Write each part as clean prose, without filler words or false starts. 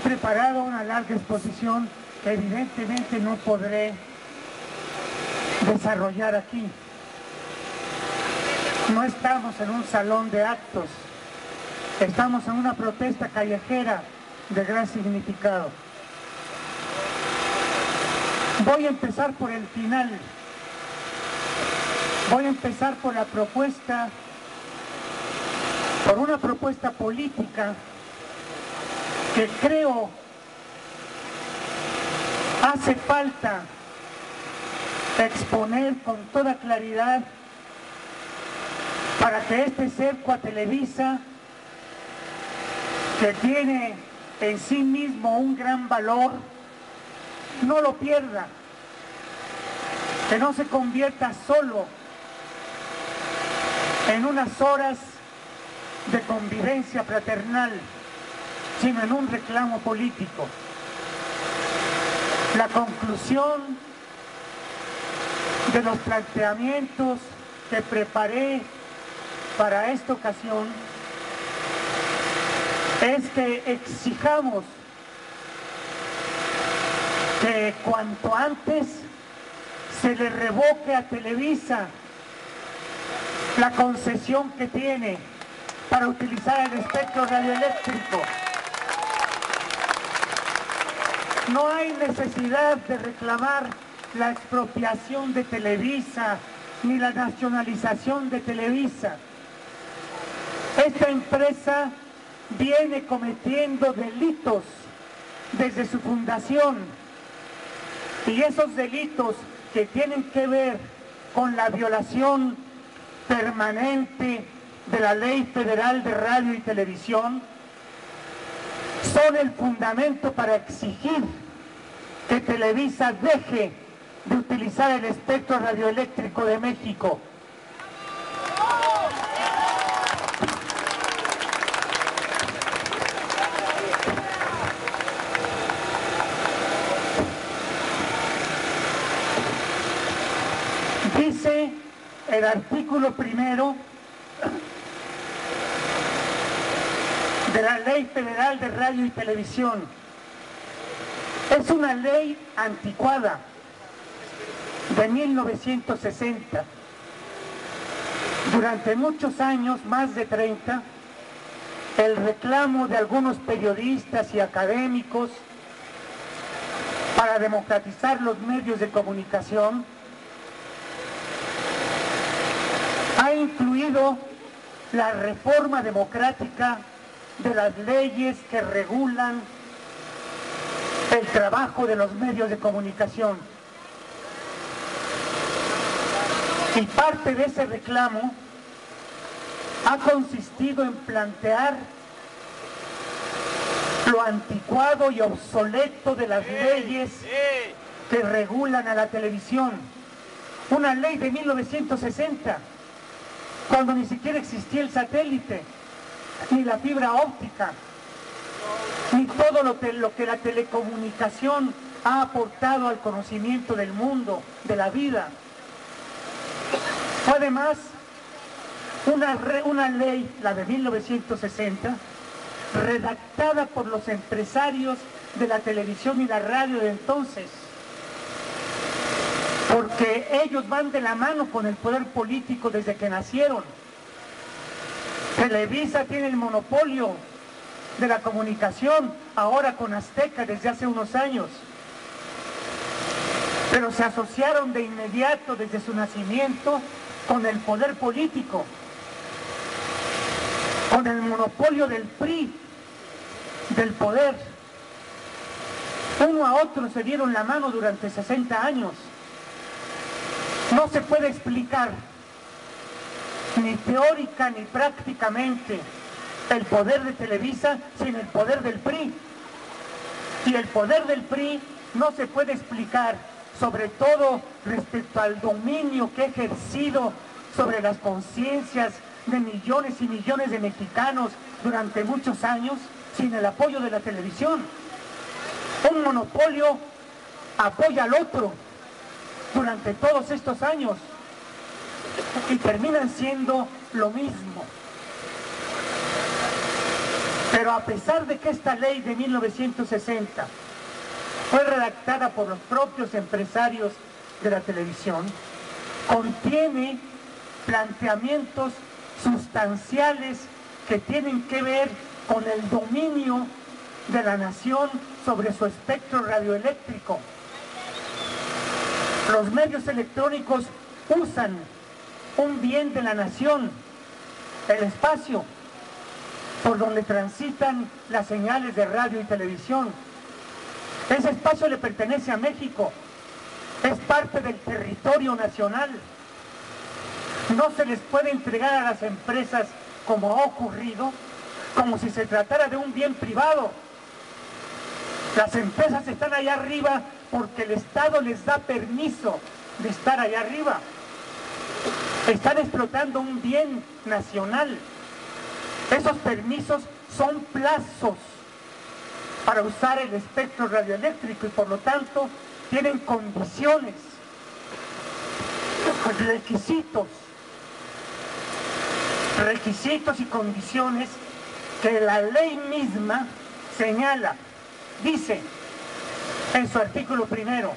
preparado una larga exposición que evidentemente no podré desarrollar aquí. No estamos en un salón de actos, estamos en una protesta callejera de gran significado. Voy a empezar por el final. Voy a empezar por la propuesta, por una propuesta política que creo hace falta exponer con toda claridad para que este cerco a Televisa, que tiene en sí mismo un gran valor, no lo pierda, que no se convierta solo en unas horas de convivencia fraternal, sino en un reclamo político. La conclusión de los planteamientos que preparé para esta ocasión es que exijamos que cuanto antes se le revoque a Televisa la concesión que tiene para utilizar el espectro radioeléctrico. No hay necesidad de reclamar la expropiación de Televisa ni la nacionalización de Televisa. Esta empresa viene cometiendo delitos desde su fundación, y esos delitos que tienen que ver con la violación permanente de la Ley Federal de Radio y Televisión son el fundamento para exigir que Televisa deje de utilizar el espectro radioeléctrico de México. Dice el artículo 1 de la Ley Federal de Radio y Televisión. Es una ley anticuada de 1960. Durante muchos años, más de 30, el reclamo de algunos periodistas y académicos para democratizar los medios de comunicación ha incluido la reforma democrática de las leyes que regulan el trabajo de los medios de comunicación. Y parte de ese reclamo ha consistido en plantear lo anticuado y obsoleto de las leyes que regulan a la televisión. Una ley de 1960, cuando ni siquiera existía el satélite, ni la fibra óptica, ni todo lo que la telecomunicación ha aportado al conocimiento del mundo, de la vida. Fue además una ley, la de 1960, redactada por los empresarios de la televisión y la radio de entonces, porque ellos van de la mano con el poder político desde que nacieron. Televisa tiene el monopolio de la comunicación, ahora con Azteca desde hace unos años. Pero se asociaron de inmediato desde su nacimiento con el poder político, con el monopolio del PRI, del poder. Uno a otro se dieron la mano durante 60 años. No se puede explicar, ni teórica ni prácticamente, el poder de Televisa sin el poder del PRI. Y el poder del PRI no se puede explicar, sobre todo respecto al dominio que ha ejercido sobre las conciencias de millones y millones de mexicanos durante muchos años, sin el apoyo de la televisión. Un monopolio apoya al otro durante todos estos años y terminan siendo lo mismo. Pero a pesar de que esta ley de 1960 fue redactada por los propios empresarios de la televisión, contiene planteamientos sustanciales que tienen que ver con el dominio de la nación sobre su espectro radioeléctrico. Los medios electrónicos usan un bien de la nación, el espacio, por donde transitan las señales de radio y televisión. Ese espacio le pertenece a México, es parte del territorio nacional. No se les puede entregar a las empresas, como ha ocurrido, como si se tratara de un bien privado. Las empresas están allá arriba porque el Estado les da permiso de estar allá arriba. Están explotando un bien nacional. Esos permisos son plazos para usar el espectro radioeléctrico y por lo tanto tienen condiciones, requisitos y condiciones que la ley misma señala. Dice en su artículo 1: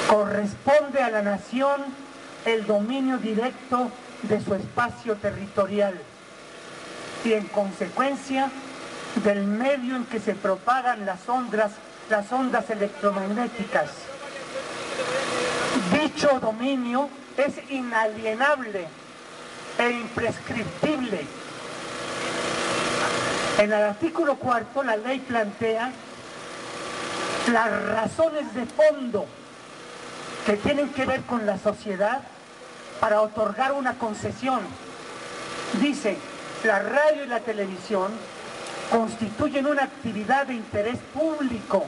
corresponde a la nación el dominio directo de su espacio territorial y en consecuencia del medio en que se propagan las ondas electromagnéticas. Dicho dominio es inalienable e imprescriptible. En el artículo 4 la ley plantea las razones de fondo que tienen que ver con la sociedad para otorgar una concesión. Dice: la radio y la televisión constituyen una actividad de interés público,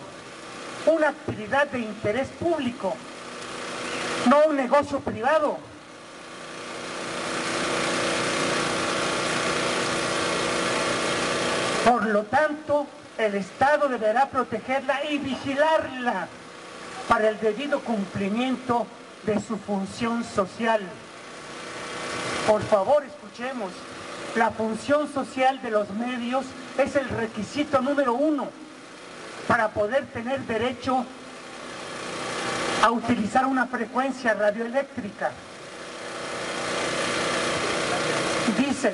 no un negocio privado. Por lo tanto, el Estado deberá protegerla y vigilarla para el debido cumplimiento de su función social. Por favor, escuchemos. La función social de los medios es el requisito número 1 para poder tener derecho a utilizar una frecuencia radioeléctrica. Dicen,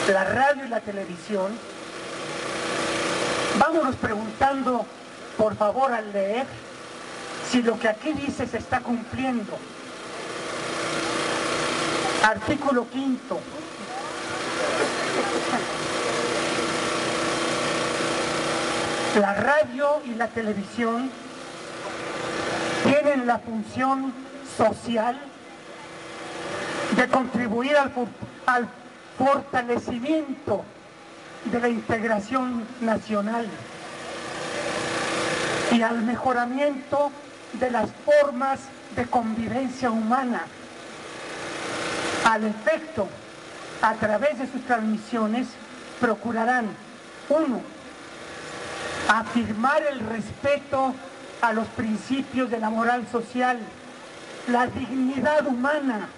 la radio y la televisión, vámonos preguntando, por favor, al leer, si lo que aquí dice se está cumpliendo. Artículo 5. La radio y la televisión tienen la función social de contribuir al fortalecimiento de la integración nacional y al mejoramiento de las formas de convivencia humana. Al efecto, a través de sus transmisiones, procurarán: 1. Afirmar el respeto a los principios de la moral social, la dignidad humana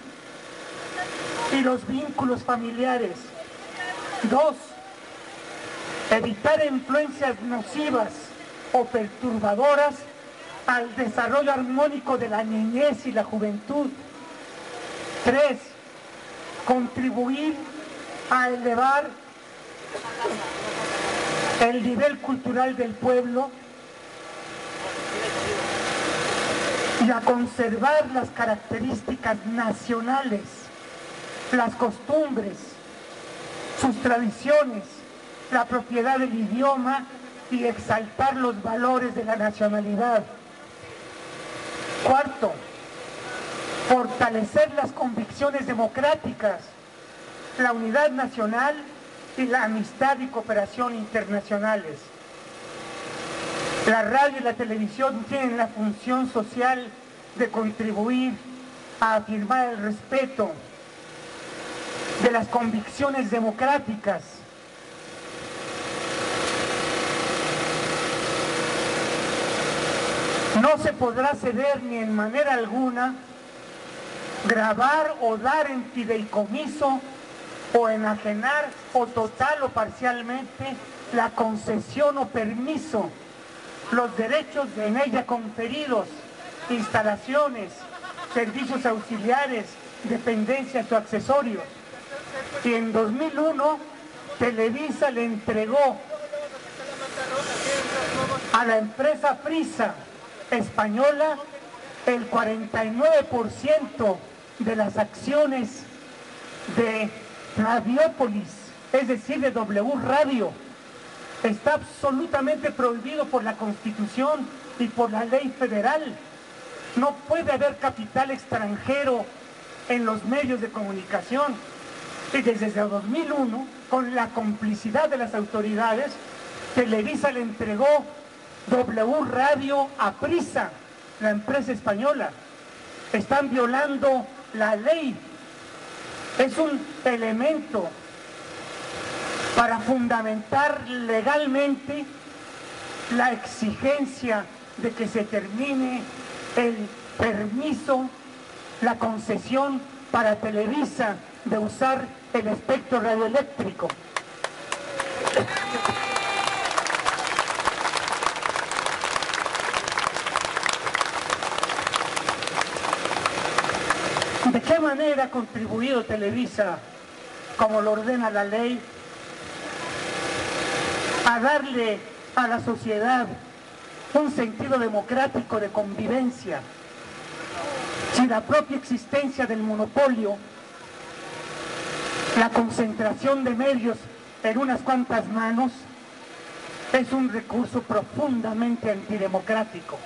y los vínculos familiares. 2. Evitar influencias nocivas o perturbadoras al desarrollo armónico de la niñez y la juventud. 3. Contribuir a elevar el nivel cultural del pueblo y a conservar las características nacionales, las costumbres, sus tradiciones, la propiedad del idioma y exaltar los valores de la nacionalidad. 4. Fortalecer las convicciones democráticas, la unidad nacional y la amistad y cooperación internacionales. La radio y la televisión tienen la función social de contribuir a afirmar el respeto de las convicciones democráticas. No se podrá ceder ni en manera alguna grabar o dar en fideicomiso o enajenar o total o parcialmente la concesión o permiso, los derechos en ella conferidos, instalaciones, servicios auxiliares, dependencias o accesorios. Y en 2001 Televisa le entregó a la empresa Prisa española el 49% de las acciones de Radiopolis, es decir, de W Radio. Está absolutamente prohibido por la Constitución y por la ley federal. No puede haber capital extranjero en los medios de comunicación. Y desde 2001, con la complicidad de las autoridades, Televisa le entregó W Radio a Prisa, la empresa española. Están violando la ley. Es un elemento para fundamentar legalmente la exigencia de que se termine el permiso, la concesión para Televisa de usar el espectro radioeléctrico. ¿De qué manera ha contribuido Televisa, como lo ordena la ley, a darle a la sociedad un sentido democrático de convivencia, si la propia existencia del monopolio, la concentración de medios en unas cuantas manos, es un recurso profundamente antidemocrático?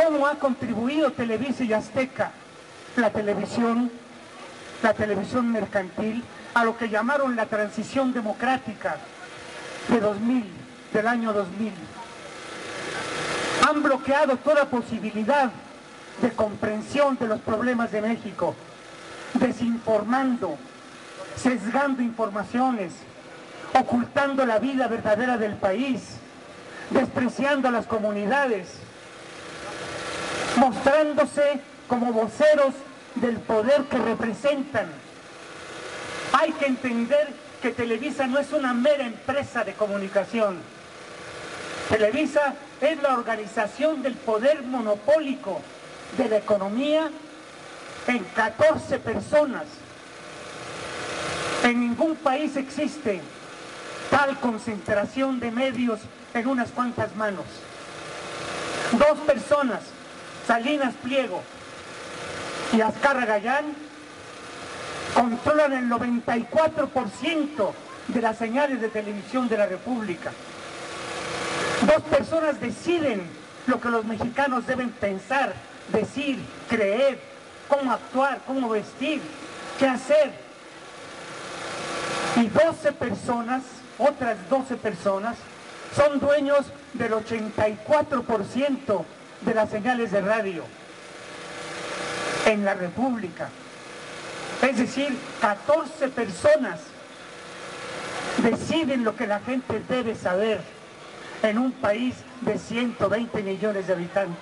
¿Cómo ha contribuido Televisa y Azteca, la televisión mercantil, a lo que llamaron la transición democrática del año 2000? Han bloqueado toda posibilidad de comprensión de los problemas de México, desinformando, sesgando informaciones, ocultando la vida verdadera del país, despreciando a las comunidades, mostrándose como voceros del poder que representan. Hay que entender que Televisa no es una mera empresa de comunicación. Televisa es la organización del poder monopólico de la economía en 14 personas. En ningún país existe tal concentración de medios en unas cuantas manos. 2 personas, Salinas Pliego y Azcárraga Gallán, controlan el 94% de las señales de televisión de la República. 2 personas deciden lo que los mexicanos deben pensar, decir, creer, cómo actuar, cómo vestir, qué hacer. Y 12 personas, otras 12 personas, son dueños del 84% de las señales de radio en la República. Es decir, 14 personas deciden lo que la gente debe saber en un país de 120 millones de habitantes.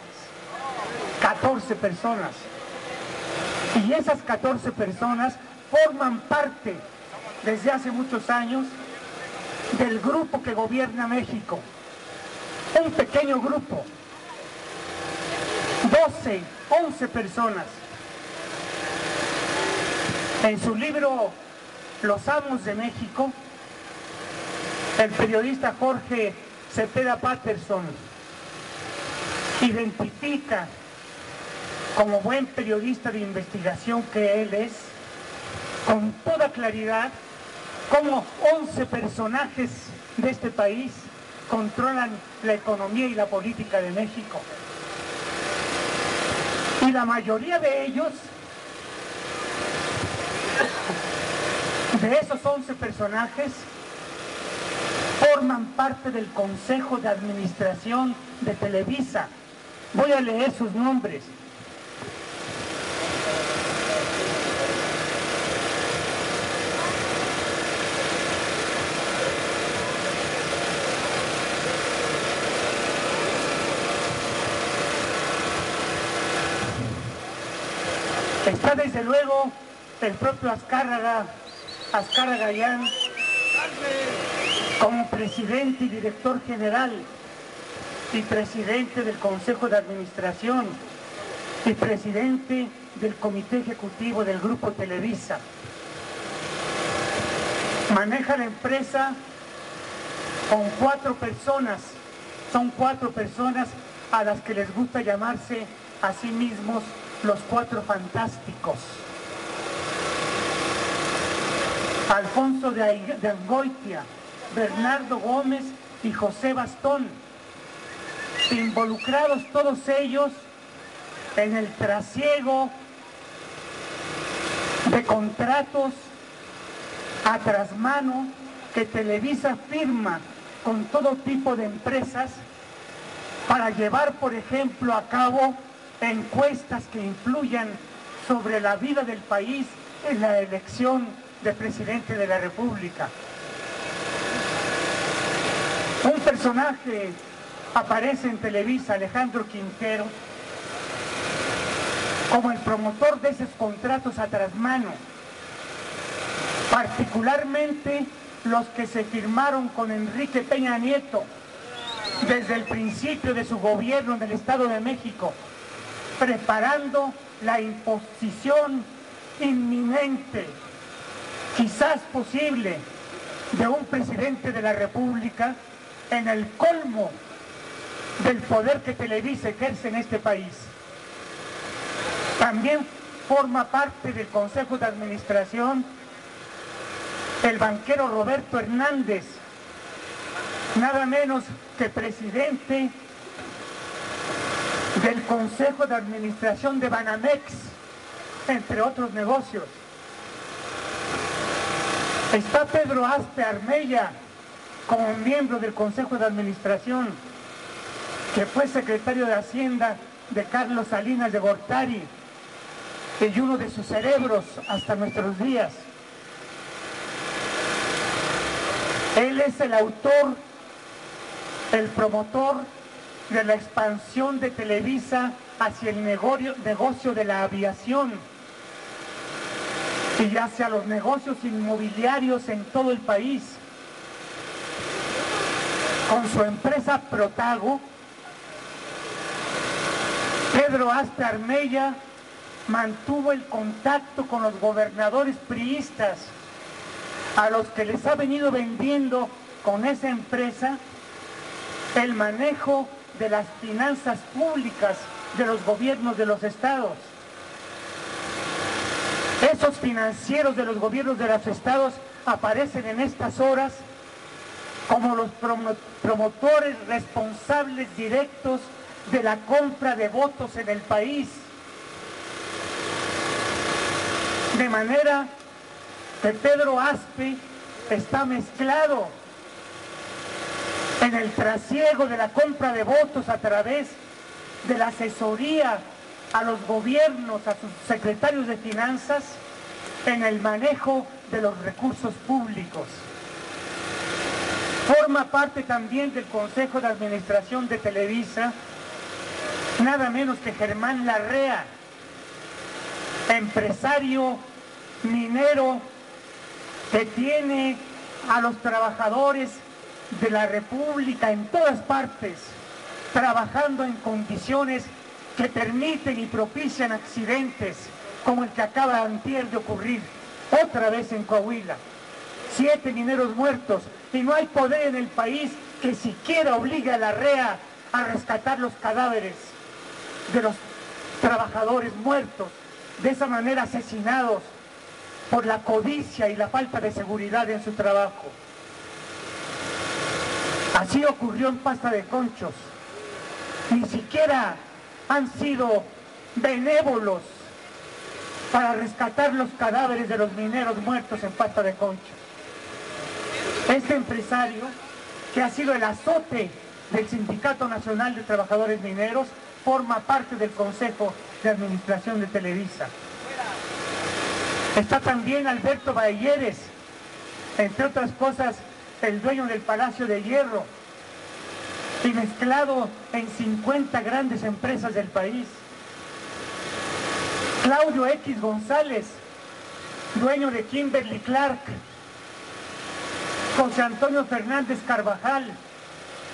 14 personas. Y esas 14 personas forman parte, desde hace muchos años, del grupo que gobierna México. Un pequeño grupo. 12, 11 personas. En su libro Los Amos de México, el periodista Jorge Cepeda Patterson identifica, como buen periodista de investigación que él es, con toda claridad, cómo 11 personajes de este país controlan la economía y la política de México. Y la mayoría de ellos, de esos 11 personajes, forman parte del Consejo de Administración de Televisa. Voy a leer sus nombres. Está desde luego el propio Azcárraga Gayán, como presidente y director general y presidente del Consejo de Administración y presidente del Comité Ejecutivo del Grupo Televisa. Maneja la empresa con 4 personas, son 4 personas a las que les gusta llamarse a sí mismos los 4 fantásticos. Alfonso de Angoitia, Bernardo Gómez y José Bastón, involucrados todos ellos en el trasiego de contratos a trasmano que Televisa firma con todo tipo de empresas para llevar, por ejemplo, a cabo encuestas que influyan sobre la vida del país en la elección de presidente de la República. Un personaje aparece en Televisa, Alejandro Quintero, como el promotor de esos contratos a trasmano, particularmente los que se firmaron con Enrique Peña Nieto desde el principio de su gobierno en el Estado de México, preparando la imposición inminente, quizás posible, de un presidente de la República en el colmo del poder que Televisa ejerce en este país. También forma parte del Consejo de Administración el banquero Roberto Hernández, nada menos que presidente del Consejo de Administración de Banamex, entre otros negocios. Está Pedro Aspe Armella como miembro del Consejo de Administración, que fue secretario de Hacienda de Carlos Salinas de Gortari y uno de sus cerebros hasta nuestros días. Él es el autor, el promotor de la expansión de Televisa hacia el negocio de la aviación y hacia los negocios inmobiliarios en todo el país. Con su empresa Protago, Pedro Aspe Armella mantuvo el contacto con los gobernadores priistas, a los que les ha venido vendiendo con esa empresa el manejo de las finanzas públicas de los gobiernos de los estados. Esos financieros de los gobiernos de los estados aparecen en estas horas como los promotores responsables directos de la compra de votos en el país. De manera que Pedro Aspe está mezclado en el trasiego de la compra de votos a través de la asesoría a los gobiernos, a sus secretarios de finanzas, en el manejo de los recursos públicos. Forma parte también del Consejo de Administración de Televisa, nada menos que Germán Larrea, empresario minero que tiene a los trabajadores de la República en todas partes, trabajando en condiciones que permiten y propician accidentes, como el que acaba antier de ocurrir, otra vez en Coahuila. 7 mineros muertos, y no hay poder en el país que siquiera obligue a la REA a rescatar los cadáveres de los trabajadores muertos, de esa manera asesinados por la codicia y la falta de seguridad en su trabajo. Así ocurrió en Pasta de Conchos. Ni siquiera han sido benévolos para rescatar los cadáveres de los mineros muertos en Pasta de Conchos. Este empresario, que ha sido el azote del Sindicato Nacional de Trabajadores Mineros, forma parte del Consejo de Administración de Televisa. Está también Alberto Baelleres, entre otras cosas, el dueño del Palacio de Hierro, y mezclado en 50 grandes empresas del país. Claudio X González, dueño de Kimberly-Clark, José Antonio Fernández Carvajal,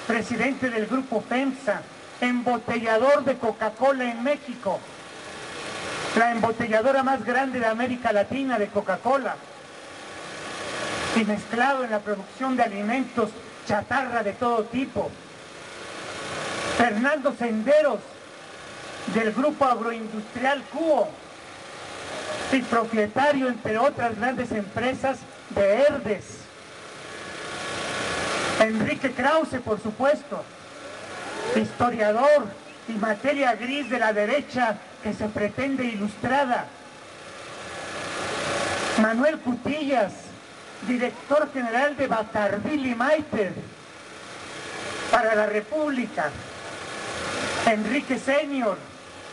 presidente del grupo FEMSA, embotellador de Coca-Cola en México, la embotelladora más grande de América Latina de Coca-Cola, y mezclado en la producción de alimentos chatarra de todo tipo. Fernando Senderos, del grupo agroindustrial Cuo, y propietario, entre otras grandes empresas, de Herdes. Enrique Krause, por supuesto, historiador y materia gris de la derecha que se pretende ilustrada. Manuel Cutillas, director general de Bacardí Limited para la República. Enrique Senior,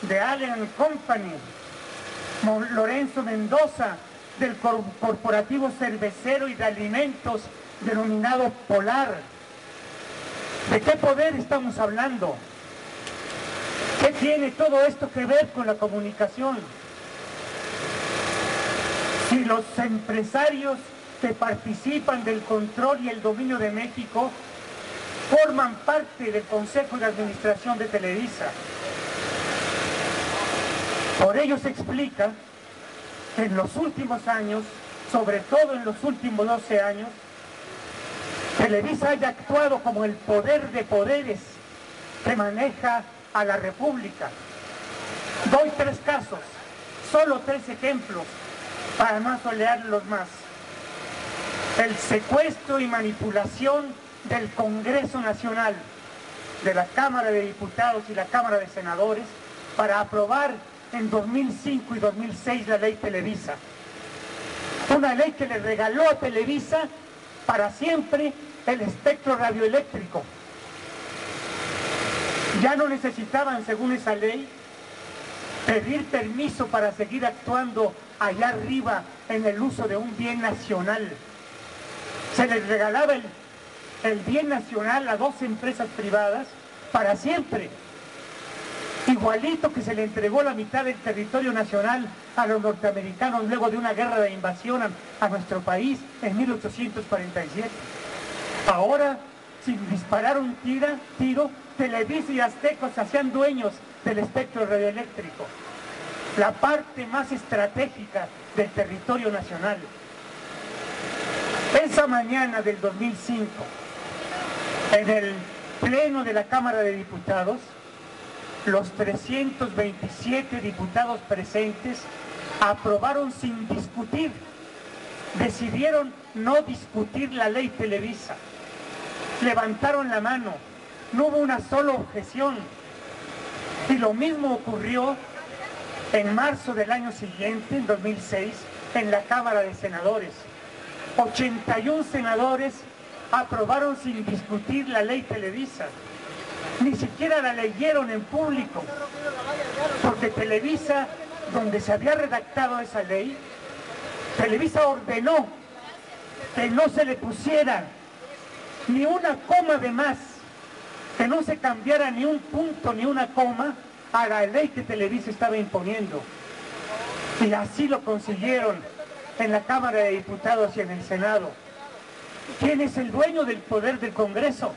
de Allen Company. Lorenzo Mendoza, del corporativo cervecero y de alimentos denominado Polar. ¿De qué poder estamos hablando? ¿Qué tiene todo esto que ver con la comunicación? Si los empresarios que participan del control y el dominio de México forman parte del Consejo de Administración de Televisa. Por ello se explica que en los últimos años, sobre todo en los últimos 12 años, Televisa haya actuado como el poder de poderes que maneja a la República. Doy 3 casos, solo 3 ejemplos, para no asolearlos más. El secuestro y manipulación del Congreso Nacional, de la Cámara de Diputados y la Cámara de Senadores, para aprobar en 2005 y 2006 la ley Televisa. Una ley que le regaló a Televisa para siempre el espectro radioeléctrico. Ya no necesitaban, según esa ley, pedir permiso para seguir actuando allá arriba en el uso de un bien nacional. Se les regalaba el bien nacional a 2 empresas privadas para siempre. Igualito que se le entregó la mitad del territorio nacional a los norteamericanos luego de una guerra de invasión a nuestro país en 1847. Ahora, sin disparar un tiro, Televisa y Azteca se hacían dueños del espectro radioeléctrico, la parte más estratégica del territorio nacional. Esa mañana del 2005, en el Pleno de la Cámara de Diputados, los 327 diputados presentes aprobaron sin discutir, decidieron no discutir la ley Televisa, levantaron la mano, no hubo una sola objeción. Y lo mismo ocurrió en marzo del año siguiente, en 2006, en la Cámara de Senadores. 81 senadores aprobaron sin discutir la ley Televisa. Ni siquiera la leyeron en público, porque Televisa, donde se había redactado esa ley, Televisa ordenó que no se le pusiera ni una coma de más, que no se cambiara ni un punto ni una coma a la ley que Televisa estaba imponiendo. Y así lo consiguieron en la Cámara de Diputados y en el Senado. ¿Quién es el dueño del poder del Congreso?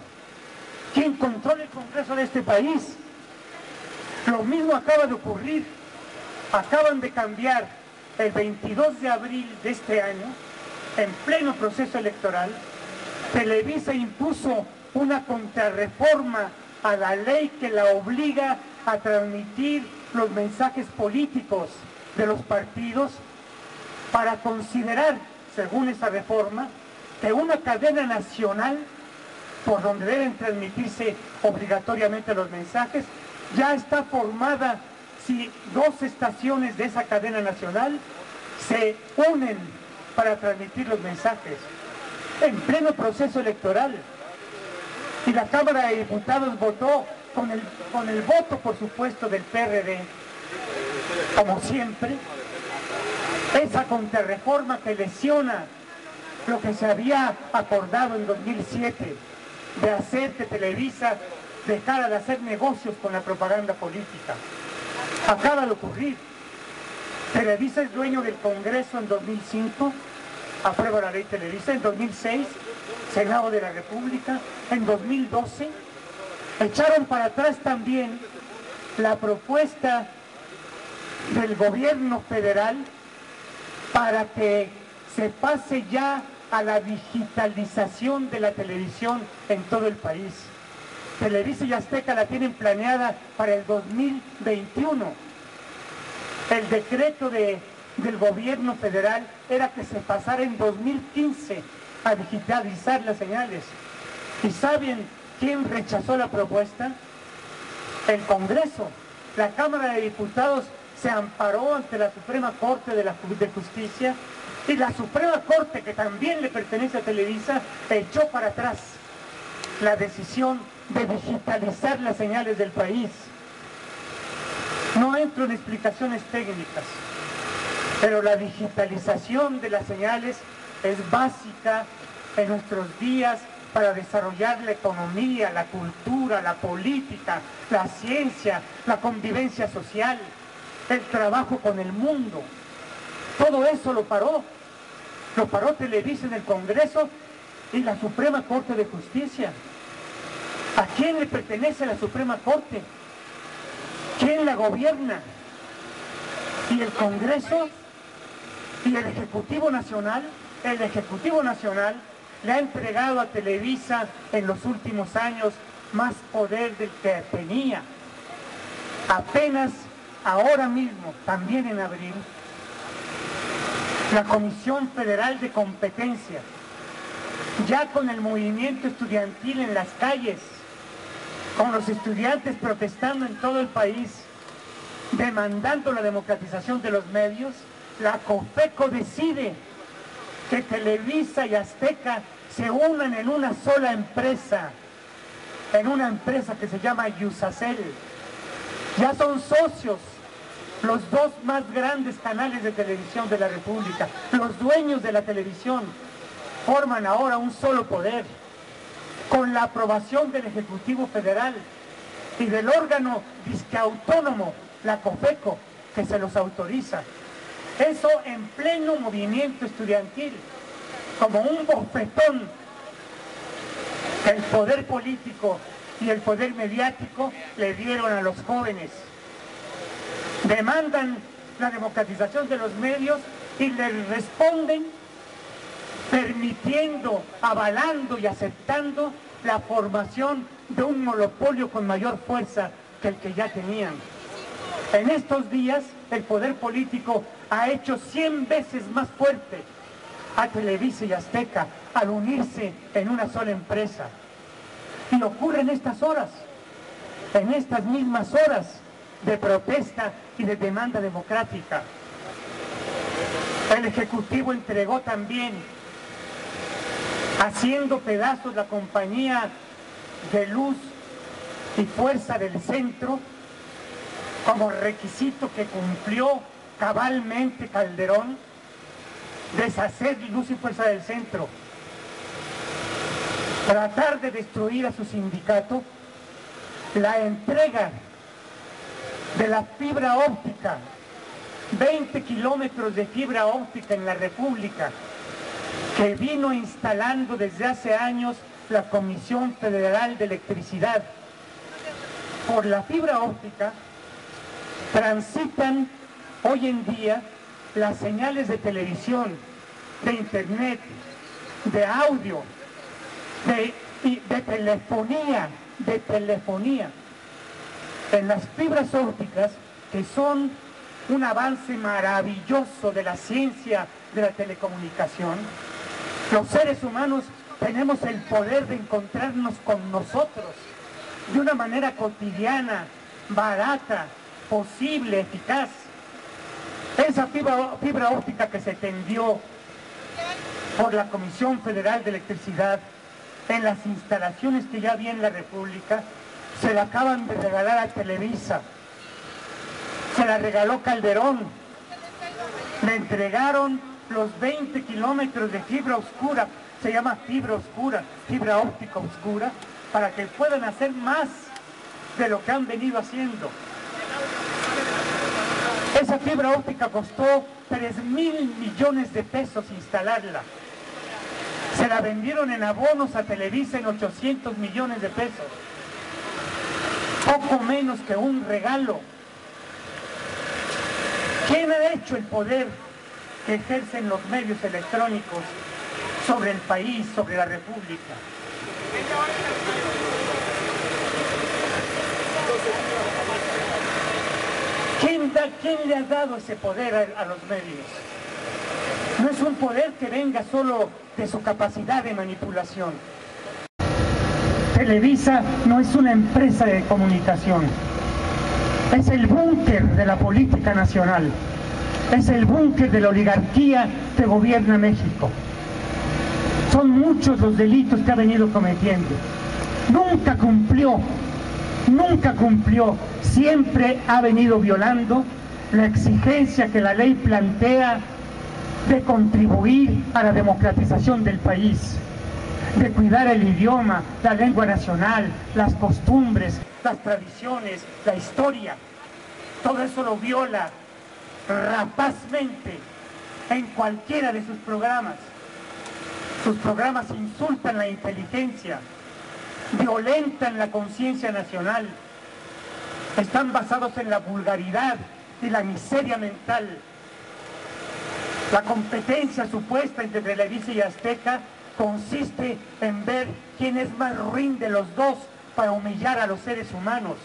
¿Quién controla el Congreso de este país? Lo mismo acaba de ocurrir. Acaban de cambiar el 22 de abril de este año, en pleno proceso electoral. Televisa impuso una contrarreforma a la ley que la obliga a transmitir los mensajes políticos de los partidos, para considerar, según esa reforma, que una cadena nacional por donde deben transmitirse obligatoriamente los mensajes ya está formada si 2 estaciones de esa cadena nacional se unen para transmitir los mensajes en pleno proceso electoral. Y la Cámara de Diputados votó con el voto, por supuesto, del PRD, como siempre, esa contrarreforma que lesiona lo que se había acordado en 2007 de hacer que Televisa dejara de hacer negocios con la propaganda política. Acaba de ocurrir. Televisa es dueño del Congreso en 2005, aprueba la ley Televisa, en 2006, Senado de la República, en 2012, echaron para atrás también la propuesta del gobierno federal para que se pase ya a la digitalización de la televisión en todo el país. Televisa y Azteca la tienen planeada para el 2021. El decreto del gobierno federal era que se pasara en 2015 a digitalizar las señales. ¿Y saben quién rechazó la propuesta? El Congreso. La Cámara de Diputados se amparó ante la Suprema Corte de Justicia, y la Suprema Corte, que también le pertenece a Televisa, echó para atrás la decisión de digitalizar las señales del país. No entro en explicaciones técnicas, pero la digitalización de las señales es básica en nuestros días para desarrollar la economía, la cultura, la política, la ciencia, la convivencia social, el trabajo con el mundo. Todo eso lo paró Televisa en el Congreso y la Suprema Corte de Justicia. ¿A quién le pertenece la Suprema Corte? ¿Quién la gobierna? ¿Y el Congreso? ¿Y el Ejecutivo Nacional? El Ejecutivo Nacional le ha entregado a Televisa en los últimos años más poder del que tenía. Apenas ahora mismo, también en abril, la Comisión Federal de Competencia, ya con el movimiento estudiantil en las calles, con los estudiantes protestando en todo el país, demandando la democratización de los medios, la COFECO decide que Televisa y Azteca se unan en una sola empresa, en una empresa que se llama Iusacell. Ya son socios los dos más grandes canales de televisión de la República. Los dueños de la televisión forman ahora un solo poder, con la aprobación del Ejecutivo Federal y del órgano disque autónomo, la COFECO, que se los autoriza. Eso en pleno movimiento estudiantil, como un bofetón que el poder político y el poder mediático le dieron a los jóvenes. Demandan la democratización de los medios y les responden permitiendo, avalando y aceptando la formación de un monopolio con mayor fuerza que el que ya tenían. En estos días el poder político ha hecho 100 veces más fuerte a Televisa y Azteca al unirse en una sola empresa. Y ocurre en estas horas, en estas mismas horas de protesta y de demanda democrática. El Ejecutivo entregó también, haciendo pedazos, la compañía de luz y fuerza del centro, como requisito que cumplió cabalmente Calderón, deshacer luz y fuerza del centro, tratar de destruir a su sindicato, la entrega de la fibra óptica, 20 kilómetros de fibra óptica en la República, que vino instalando desde hace años la Comisión Federal de Electricidad. Por la fibra óptica transitan hoy en día las señales de televisión, de internet, de audio, de telefonía. En las fibras ópticas, que son un avance maravilloso de la ciencia de la telecomunicación, los seres humanos tenemos el poder de encontrarnos con nosotros de una manera cotidiana, barata, posible, eficaz. Esa fibra óptica que se tendió por la Comisión Federal de Electricidad en las instalaciones que ya había en la República, se la acaban de regalar a Televisa, se la regaló Calderón, le entregaron los 20 kilómetros de fibra oscura, se llama fibra oscura, fibra óptica oscura, para que puedan hacer más de lo que han venido haciendo. Esa fibra óptica costó 3.000 millones de pesos instalarla. Se la vendieron en abonos a Televisa en 800 millones de pesos. Poco menos que un regalo. ¿Quién ha hecho el poder que ejercen los medios electrónicos sobre el país, sobre la República? ¿Quién le ha dado ese poder a los medios? No es un poder que venga solo de su capacidad de manipulación. Televisa no es una empresa de comunicación. Es el búnker de la política nacional. Es el búnker de la oligarquía que gobierna México. Son muchos los delitos que ha venido cometiendo. Nunca cumplió, siempre ha venido violando la exigencia que la ley plantea de contribuir a la democratización del país, de cuidar el idioma, la lengua nacional, las costumbres, las tradiciones, la historia. Todo eso lo viola rapazmente en cualquiera de sus programas. Sus programas insultan la inteligencia, violentan la conciencia nacional, están basados en la vulgaridad y la miseria mental. La competencia supuesta entre Televisa y Azteca consiste en ver quién es más ruin de los dos para humillar a los seres humanos.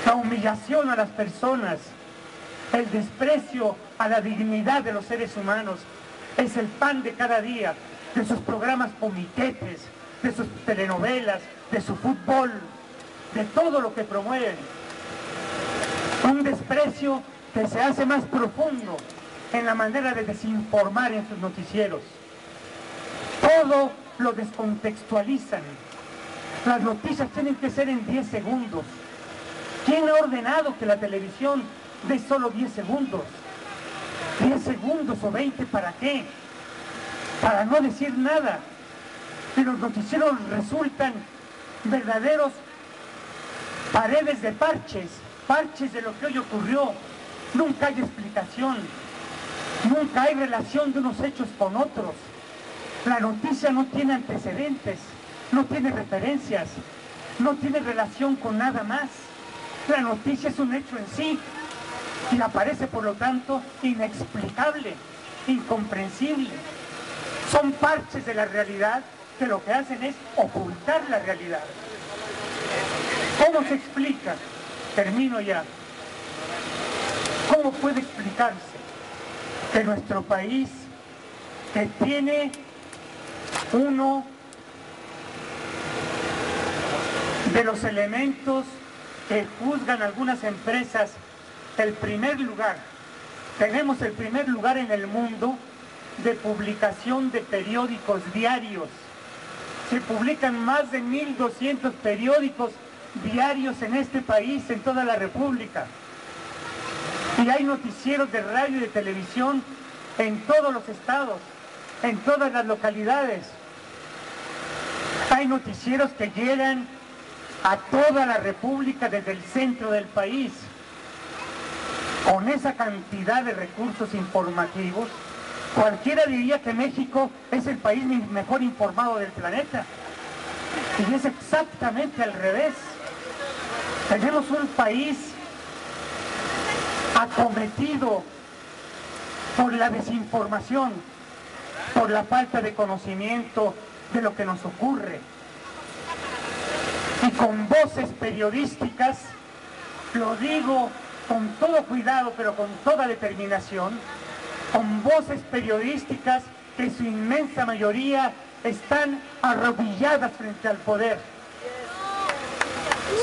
La humillación a las personas, el desprecio a la dignidad de los seres humanos es el pan de cada día de sus programas comiquetes, de sus telenovelas, de su fútbol, de todo lo que promueven. Un desprecio que se hace más profundo en la manera de desinformar en sus noticieros. Todo lo descontextualizan. Las noticias tienen que ser en 10 segundos. ¿Quién ha ordenado que la televisión dé solo 10 segundos? 10 segundos o 20, ¿para qué? Para no decir nada. Y los noticieros resultan verdaderos paredes de parches de lo que hoy ocurrió. Nunca hay explicación, nunca hay relación de unos hechos con otros. La noticia no tiene antecedentes, no tiene referencias, no tiene relación con nada más. La noticia es un hecho en sí y aparece, por lo tanto, inexplicable, incomprensible. Son parches de la realidad que lo que hacen es ocultar la realidad. ¿Cómo se explica? Termino ya. ¿Cómo puede explicarse que nuestro país, que tiene uno de los elementos que juzgan algunas empresas, el primer lugar, tenemos el primer lugar en el mundo de publicación de periódicos diarios? Se publican más de 1.200 periódicos diarios en este país, en toda la República. Y hay noticieros de radio y de televisión en todos los estados, en todas las localidades. Hay noticieros que llegan a toda la República desde el centro del país. Con esa cantidad de recursos informativos, cualquiera diría que México es el país mejor informado del planeta. Y es exactamente al revés. Tenemos un país acometido por la desinformación, por la falta de conocimiento de lo que nos ocurre. Y con voces periodísticas, lo digo con todo cuidado, pero con toda determinación, con voces periodísticas que en su inmensa mayoría están arrodilladas frente al poder,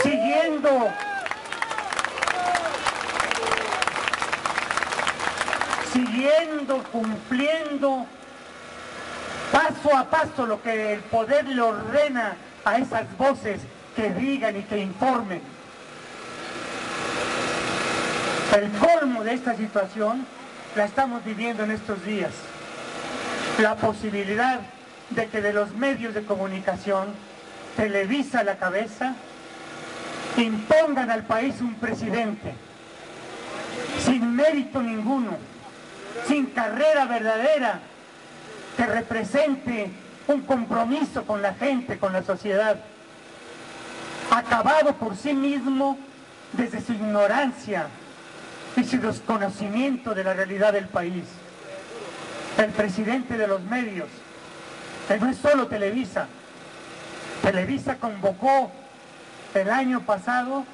siguiendo, cumpliendo paso a paso lo que el poder le ordena a esas voces que digan y que informen. El colmo de esta situación la estamos viviendo en estos días. La posibilidad de que de los medios de comunicación, Televisa a la cabeza, impongan al país un presidente sin mérito ninguno, sin carrera verdadera que represente un compromiso con la gente, con la sociedad, acabado por sí mismo desde su ignorancia y su desconocimiento de la realidad del país. El presidente de los medios, que no es solo Televisa. Televisa convocó el año pasado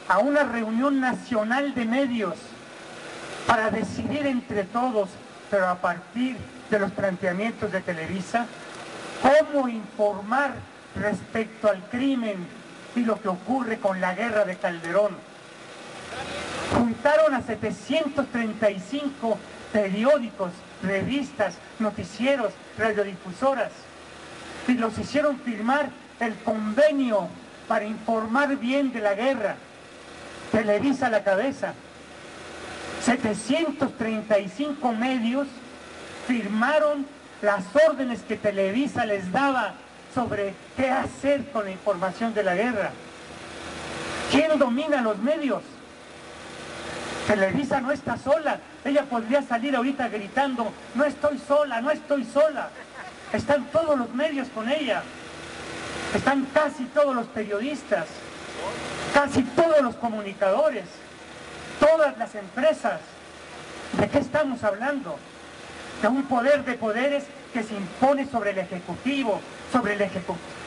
a una reunión nacional de medios para decidir entre todos, pero a partir de los planteamientos de Televisa, cómo informar respecto al crimen y lo que ocurre con la guerra de Calderón. Juntaron a 735 periódicos, revistas, noticieros, radiodifusoras y los hicieron firmar el convenio para informar bien de la guerra. Televisa a la cabeza. 735 medios firmaron las órdenes que Televisa les daba sobre qué hacer con la información de la guerra. ¿Quién domina los medios? Televisa no está sola. Ella podría salir ahorita gritando, no estoy sola, no estoy sola. Están todos los medios con ella. Están casi todos los periodistas, casi todos los comunicadores, todas las empresas. ¿De qué estamos hablando? De un poder de poderes que se impone sobre el Ejecutivo, sobre el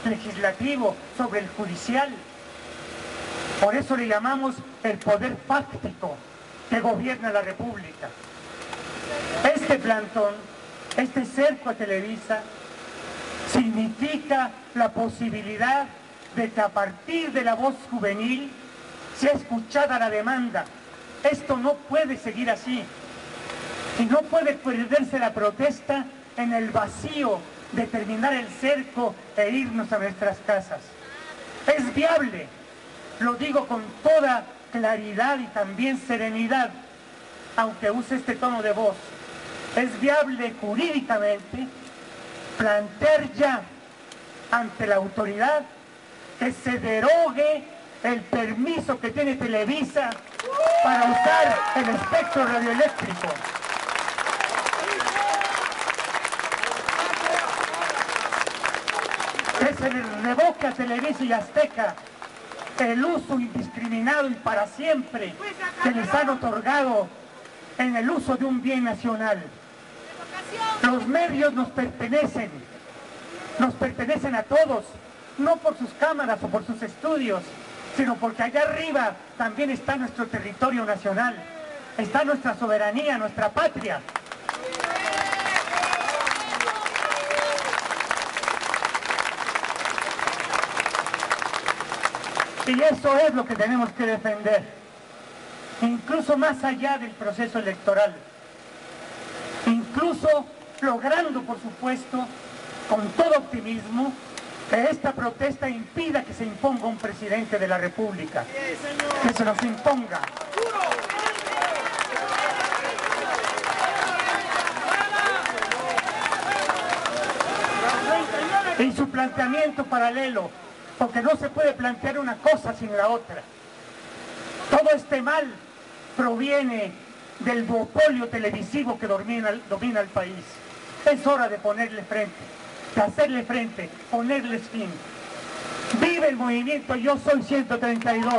Legislativo, sobre el Judicial. Por eso le llamamos el poder fáctico que gobierna la República. Este plantón, este cerco a Televisa, significa la posibilidad de que a partir de la voz juvenil sea escuchada la demanda. Esto no puede seguir así. Y no puede perderse la protesta en el vacío de terminar el cerco e irnos a nuestras casas. Es viable, lo digo con toda claridad y también serenidad, aunque use este tono de voz, es viable jurídicamente plantear ya ante la autoridad que se derogue el permiso que tiene Televisa para usar el espectro radioeléctrico. Que se le revoque a Televisa y Azteca el uso indiscriminado y para siempre que les han otorgado en el uso de un bien nacional. Los medios nos pertenecen a todos, no por sus cámaras o por sus estudios, sino porque allá arriba también está nuestro territorio nacional, está nuestra soberanía, nuestra patria. Y eso es lo que tenemos que defender, incluso más allá del proceso electoral, incluso logrando, por supuesto, con todo optimismo, que esta protesta impida que se imponga un presidente de la República, que se nos imponga. Y su planteamiento paralelo, porque no se puede plantear una cosa sin la otra. Todo este mal proviene del duopolio televisivo que domina el país. Es hora de ponerle frente, de hacerle frente, ponerles fin. ¡Vive el movimiento Yo Soy 132!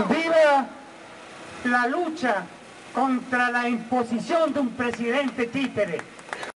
¡Viva la lucha contra la imposición de un presidente títere!